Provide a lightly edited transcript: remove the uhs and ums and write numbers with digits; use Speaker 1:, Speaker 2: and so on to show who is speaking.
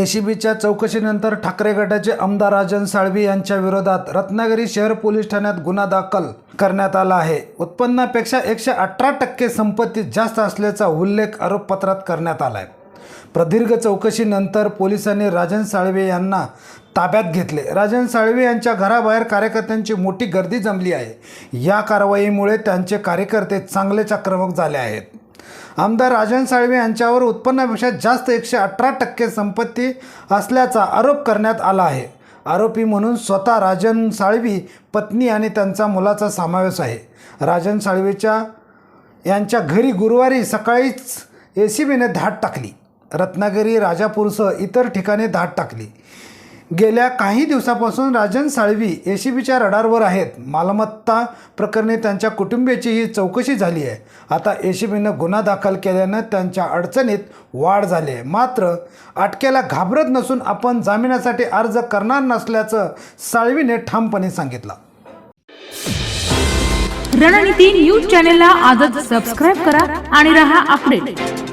Speaker 1: एसीबीच्या चौकशीनंतर ठाकरे गटाचे आमदार राजन साळवी यांच्या विरोधात रत्नागिरी शहर पोलीस ठाण्यात गुन्हा दाखल करण्यात आला आहे। उत्पन्नापेक्षा 118% संपत्ती जास्त असल्याचा उल्लेख आरोपपत्रात करण्यात आला आहे। प्रदीर्घ चौकशीनंतर पोलिसांनी राजन साळवी यांना ताब्यात घेतले। राजन साळवी यांच्या घराबाहेर कार्यकर्त्यांची मोठी गर्दी जमली आहे। या कारवाईमुळे त्यांचे कार्यकर्ते चांगलेच आक्रमक झाले आहेत। आमदार राजन साळवी यांच्यावर उत्पन्नापेक्षा जास्त 118% संपत्ती असल्याचा आरोप करण्यात आला आहे। आरोपी म्हणून स्वतः राजन साळवी, पत्नी आणि त्यांच्या मुलाचा समावेश आहे। राजन साळवीच्या यांच्या घरी गुरुवारी सकाळीच एसीबीने धाड टाकली। रत्नागिरी, राजापूरसह इतर ठिकाणी धाड टाकली। गेल्या काही दिवसापासून राजन साळवी एसीबीच्या रडारवर आहेत। मालमत्ता प्रकरणी त्यांच्या कुटुंबियाचीही चौकशी झाली आहे। आता एसीबीनं गुन्हा दाखल केल्यानं त्यांच्या अडचणीत वाढ झाली आहे। मात्र अटकेला घाबरत नसून आपण जामिनासाठी अर्ज करणार नसल्याचं साळवीने ठामपणे सांगितलं।
Speaker 2: रणनीती न्यूज चॅनलला आजच सबस्क्राइब करा आणि रहा अपडेट।